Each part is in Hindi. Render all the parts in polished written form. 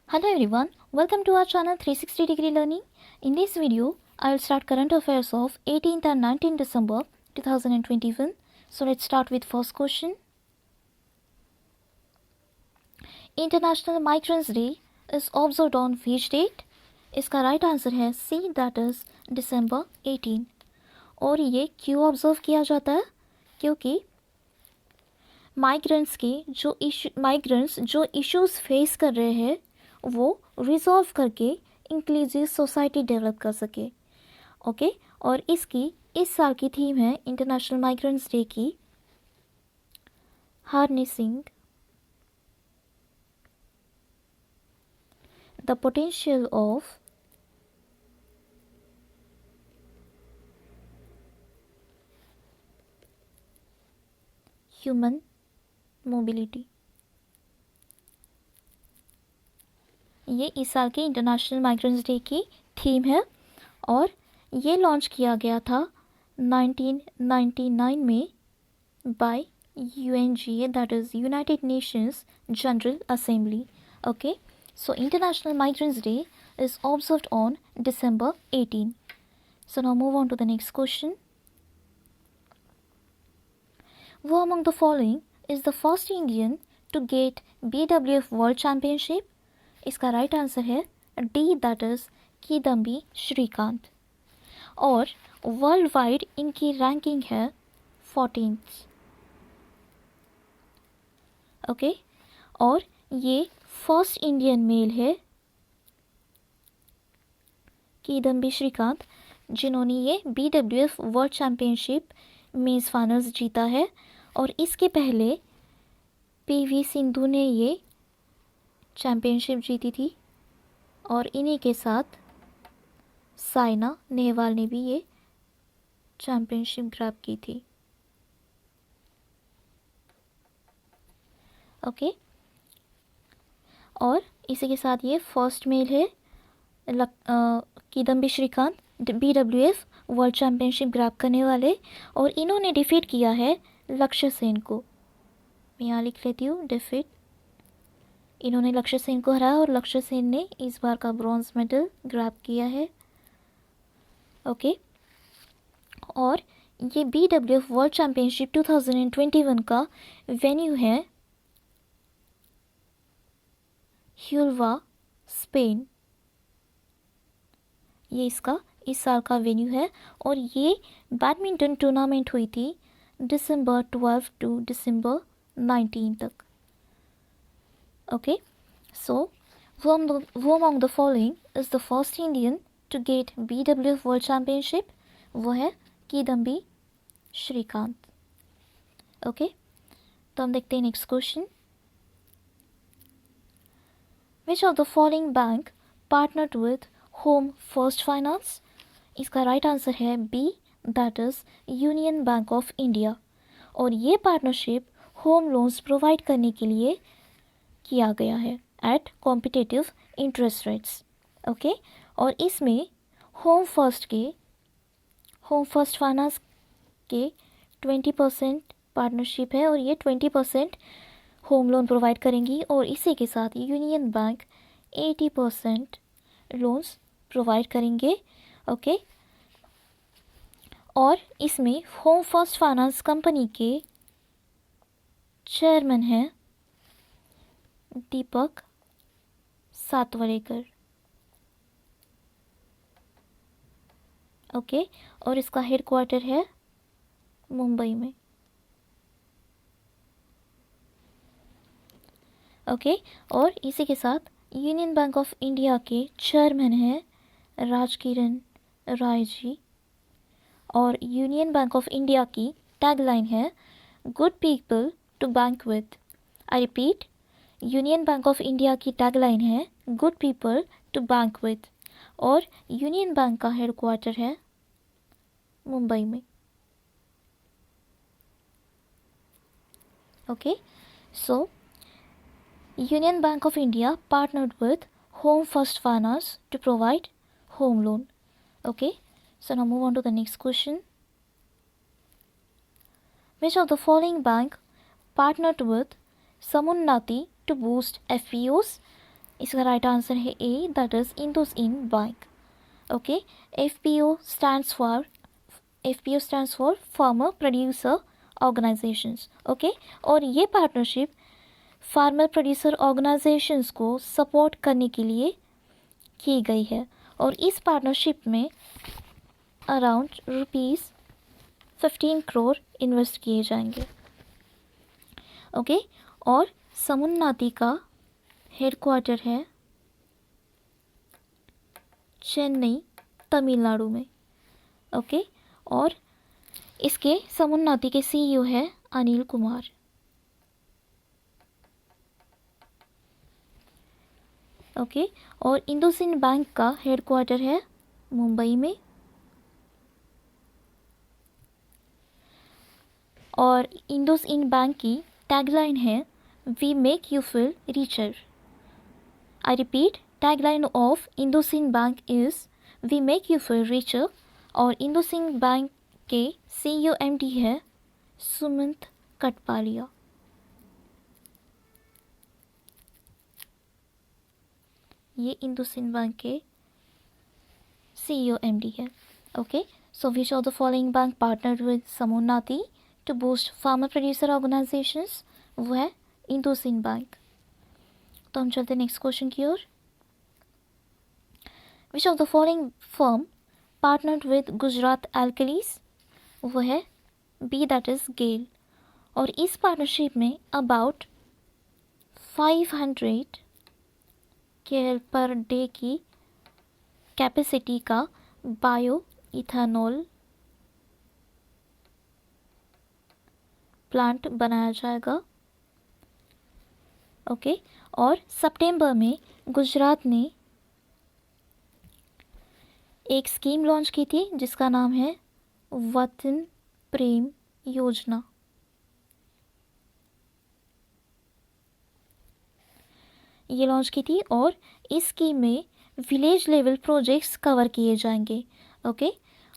Hello everyone, welcome to our channel 360 Degree Learning. In this video, I will start current affairs of 18th and 19th December 2021. So let's start with first question. International Migrants Day is observed on which date? इसका राइट आंसर है सी, दैट इज December 18. और ये क्यों ऑब्जर्व किया जाता है? क्योंकि माइग्रेंट्स जो इश्यूज फेस कर रहे हैं वो रिजॉल्व करके इंक्लूसिव सोसाइटी डेवलप कर सके. ओके और इस साल की थीम है इंटरनेशनल माइग्रेंट्स डे की harnessing the potential of human mobility. ये इस साल के इंटरनेशनल माइग्रेंट्स डे की थीम है और ये लॉन्च किया गया था 1999 में by UNGA, that is United Nations General Assembly. Okay so International Migrants Day is observed on December 18. So now move on to the next question. Who among the following is the first Indian to get BWF World Championship? इसका राइट आंसर है D, that is Kidambi Srikanth. और वर्ल्ड वाइड इनकी रैंकिंग है 14th. ओके और ये फर्स्ट इंडियन मेल है किदम्बी श्रीकांत जिन्होंने ये BWF world championship men's finals जीता है. और इसके पहले PV सिंधु ने ये चैम्पियनशिप जीती थी और इन्हीं के साथ साइना नेहवाल ने भी ये चैम्पियनशिप ग्रैब की थी. ओके और इसी के साथ ये फर्स्ट मेल है Kidambi Srikanth BWF world championship grab करने वाले. और इन्होंने डिफीट किया है लक्ष्य सेन को. मैं यहाँ लिख लेती हूँ डिफीट. इन्होंने लक्ष्य सेन को हराया और लक्ष्य सेन ने इस बार का ब्रॉन्ज मेडल ग्रैब किया है. ओके और ये BWF वर्ल्ड चैम्पियनशिप 2021 का वेन्यू है ह्यूल्वा, स्पेन. ये इसका इस साल का वेन्यू है और ये बैडमिंटन टूर्नामेंट हुई थी December 12 to December 19 तक. Okay, so who among the following is the first Indian to get BWF World Championship? वो है किदम्बी श्रीकांत. ओके तो हम देखते हैं next question. Which of the following bank partnered with Home First Finance? इसका राइट आंसर है B, that is Union Bank of India. और ये पार्टनरशिप होम लोन्स प्रोवाइड करने के लिए किया गया है at competitive interest rates. Okay और इसमें होम फर्स्ट फाइनेंस के 20% पार्टनरशिप है और ये 20% होम लोन प्रोवाइड करेंगी. और इसी के साथ यूनियन बैंक 80% लोन्स प्रोवाइड करेंगे. ओके और इसमें होम फर्स्ट फाइनेंस कंपनी के चेयरमैन हैं दीपक सातवलेकर. ओके और इसका हेडक्वार्टर है मुंबई में. ओके और इसी के साथ यूनियन बैंक ऑफ इंडिया के चेयरमैन हैं राजकिरण राय जी. और यूनियन बैंक ऑफ इंडिया की टैगलाइन है good people to bank with. I repeat, Union Bank of India की टैगलाइन है good people to bank with. और यूनियन बैंक का हेडक्वार्टर है मुंबई में. Okay so Union Bank of India partnered with Home First Finance to provide home loan. Okay so now move on to the next question. Which of the following bank partnered with Samunnati to boost FPOs? इसका राइट आंसर है A, that is IndusInd bank. Okay. FPO stands for farmer producer organisations. Okay. और ये पार्टनरशिप फार्मर प्रोड्यूसर ऑर्गेनाइजेशंस को सपोर्ट करने के लिए की गई है. और इस पार्टनरशिप में अराउंड ₹15 करोड़ इन्वेस्ट किए जाएंगे. ओके. और समुन्नाटी का हेडक्वार्टर है चेन्नई, तमिलनाडु में. ओके. और इसके समुन्नाटी के सीईओ है अनिल कुमार. ओके. और इंडोसिन बैंक का हेडक्वार्टर है मुंबई में. और इंडोसिन बैंक की टैगलाइन है we make you feel richer. I repeat, tagline of IndusInd bank is we make you feel richer. और इंडोसिन बैंक के सीईओ एमडी है सुमंत कटपालिया. ये इंडोसिन बैंक के सीईओ एमडी है. Okay. So which of the following bank partnered with Samunnati to boost farmer producer organisations? वो है इंडोसिन बैंक. तो हम चलते नेक्स्ट क्वेश्चन की ओर. Which of the following firm partnered with Gujarat Alkalies? वो है बी, दैट इज गेल. और इस पार्टनरशिप में अबाउट 500 KL पर डे की कैपेसिटी का बायो इथेनॉल प्लांट बनाया जाएगा. ओके. और सितंबर में गुजरात ने एक स्कीम लॉन्च की थी जिसका नाम है वतन प्रेम योजना. ये लॉन्च की थी और इस स्कीम में विलेज लेवल प्रोजेक्ट्स कवर किए जाएंगे. ओके.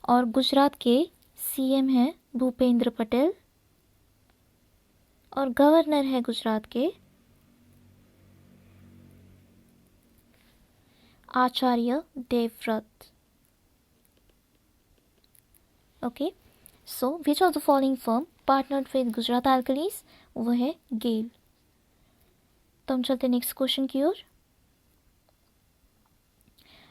और गुजरात के सीएम हैं भूपेंद्र पटेल और गवर्नर है गुजरात के Acharya Devvrat. Okay. So which of the following firm partnered with Gujarat Alkalies? वो है गेल. तो हम चलते नेक्स्ट क्वेश्चन की ओर.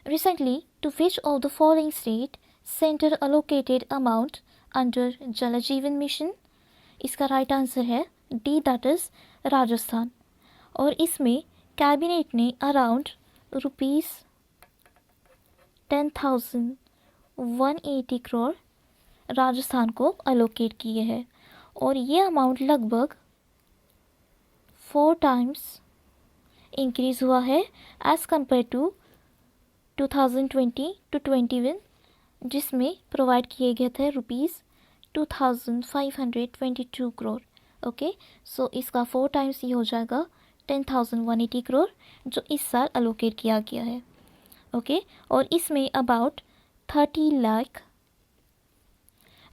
Recently to which of the following state centre allocated amount under Jal Jeevan mission? इसका राइट आंसर है डी, दैट इज राजस्थान. और इसमें कैबिनेट ने अराउंड ₹10,180 करोड़ राजस्थान को अलोकेट किए हैं. और ये अमाउंट लगभग 4 times इंक्रीज हुआ है एज़ कम्पेयर टू 2020 to 21, जिसमें प्रोवाइड किए गए थे ₹2,522 करोड़. ओके. सो इसका 4 times ये हो जाएगा 10,180 करोड़ जो इस साल अलोकेट किया गया है. ओके. और इसमें about 30 lakh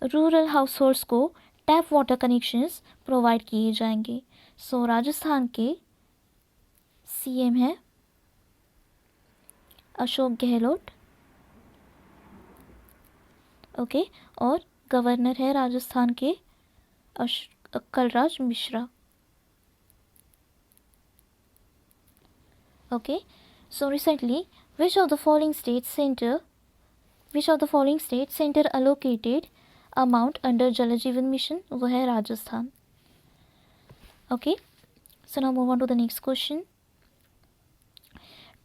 rural households को टैप वाटर कनेक्शंस प्रोवाइड किए जाएंगे. सो राजस्थान के सीएम है अशोक गहलोत. ओके. और गवर्नर है राजस्थान के Kalraj Mishra. Okay. So recently which of the following state centre allocated amount under Jal Jeevan mission? वो है Rajasthan. Okay. So now move on to the next question.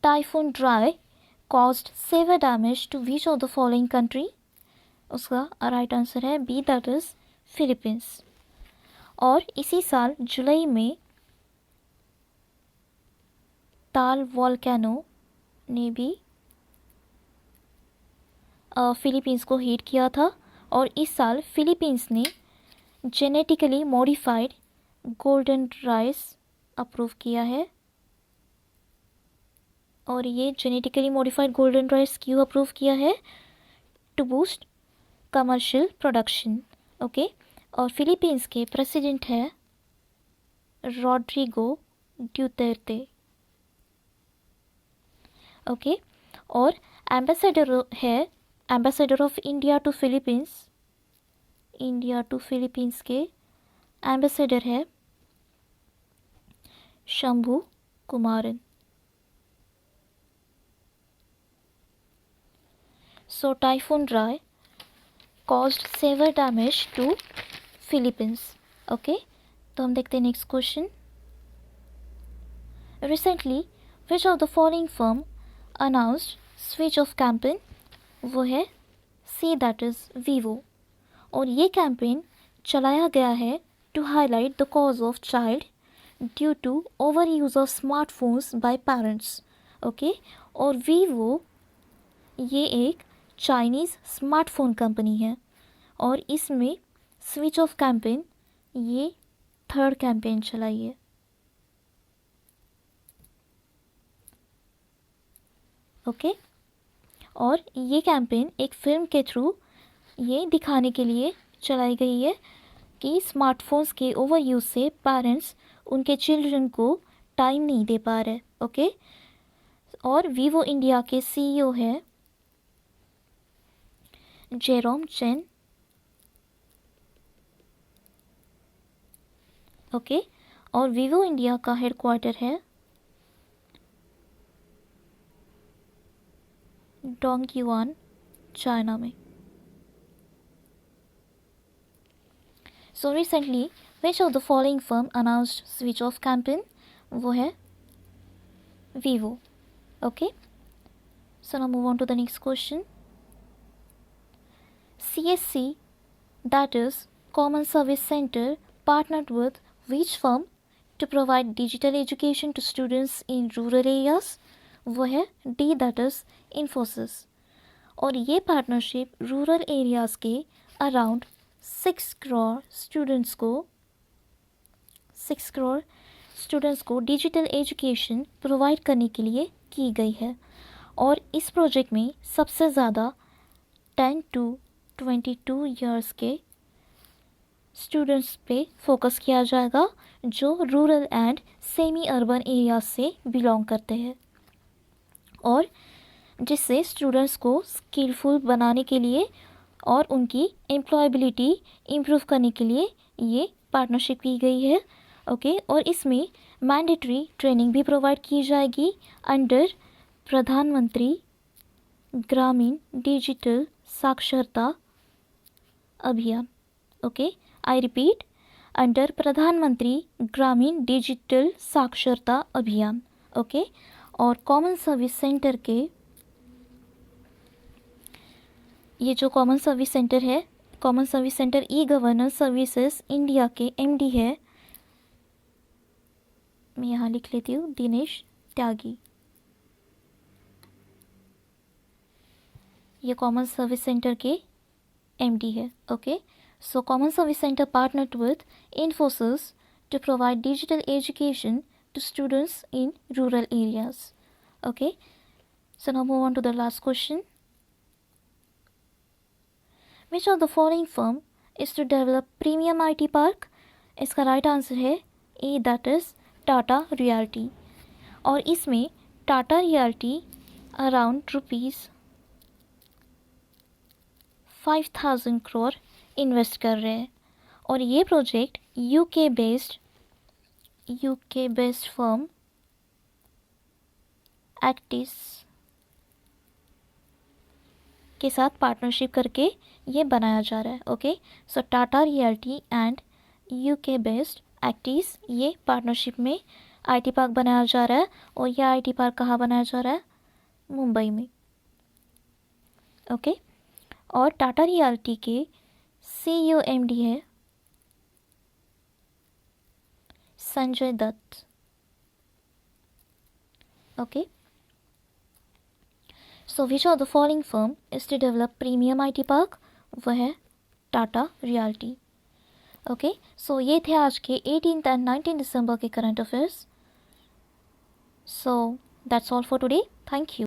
Typhoon Rai caused severe damage to which of the following country? उसका राइट आंसर है बी, दैट इज फिलीपींस. और इसी साल जुलाई में ताल वॉल्केनो ने भी फिलीपींस को हिट किया था. और इस साल फिलीपींस ने genetically modified golden rice approve किया है. और ये जेनेटिकली मॉडिफाइड गोल्डन राइस क्यों अप्रूव किया है? To boost commercial production. Okay. और फिलीपींस के प्रेसिडेंट है रॉड्रिगो ड्यूटेर्टे. ओके। और एम्बेसडर है, ambassador of India to Philippines, India to Philippines के एम्बेसडर है Shambhu Kumaran. So typhoon Rai caused severe damage to Philippines. Okay, तो हम देखते हैं next question. Recently which of the following firm announced switch off campaign? वो है सी, दैट इज वीवो। और ये कैंपेन चलाया गया है to highlight the cause of child due to over use of smartphones by parents. Okay, और वीवो ये एक चाइनीज़ स्मार्टफोन कंपनी है और इसमें स्विच ऑफ कैंपेन ये थर्ड कैंपेन चलाई है। ओके, और ये कैंपेन एक फिल्म के थ्रू ये दिखाने के लिए चलाई गई है कि स्मार्टफोन्स के ओवर यूज से पेरेंट्स उनके चिल्ड्रन को टाइम नहीं दे पा रहे। ओके, और वीवो इंडिया के सीईओ है जेरोम चेन। ओके, और वीवो इंडिया का हेडक्वार्टर है डोंगयुआन, चाइना में। So recently which of the following firm announced switch off campaign? वो है Vivo. Okay, so now move on to the next question. CSC, that is Common Service Center, partnered with which firm to provide digital education to students in rural areas? वो है D, that is Infosys। और ये पार्टनरशिप रूरल एरियाज़ के अराउंड 6 करोड़ स्टूडेंट्स को डिजिटल एजुकेशन प्रोवाइड करने के लिए की गई है। और इस प्रोजेक्ट में सबसे ज़्यादा 10 to 22 ईयर्स के स्टूडेंट्स पे फोकस किया जाएगा जो rural and semi urban areas से बिलोंग करते हैं, और जिससे स्टूडेंट्स को स्किलफुल बनाने के लिए और उनकी एम्प्लॉयबिलिटी इम्प्रूव करने के लिए ये पार्टनरशिप की गई है। ओके, और इसमें मैंडेटरी ट्रेनिंग भी प्रोवाइड की जाएगी अंडर प्रधानमंत्री ग्रामीण डिजिटल साक्षरता अभियान। ओके, आई रिपीट, अंडर प्रधानमंत्री ग्रामीण डिजिटल साक्षरता अभियान। ओके, और कॉमन सर्विस सेंटर के ये जो कॉमन सर्विस सेंटर है, common service centre e governance services India के MD है, मैं यहाँ लिख लेती हूँ, दिनेश त्यागी। ये कॉमन सर्विस सेंटर के MD है। Okay, so common service centre partnered with Infosys to provide digital education to students in rural areas. Okay, so now move on to the last question. Which of the following firm is to develop premium IT park? इसका राइट आंसर है A, that is Tata Realty. और इसमें Tata Realty around ₹5,000 crore invest कर रहे हैं। और ये project UK based firm Actis के साथ पार्टनरशिप करके ये बनाया जा रहा है। Okay, so Tata Realty and UK based Actis ये पार्टनरशिप में आईटी पार्क बनाया जा रहा है। और यह आईटी पार्क कहाँ बनाया जा रहा है? मुंबई में। ओके, और टाटा रियल्टी के CEO MD है Sanjay Dutt. Okay, so which of the following firm is to develop premium IT park? वह है टाटा रियल्टी। ओके, सो ये थे आज के 18 एंड 19 दिसंबर के current affairs. So that's all for today. Thank you.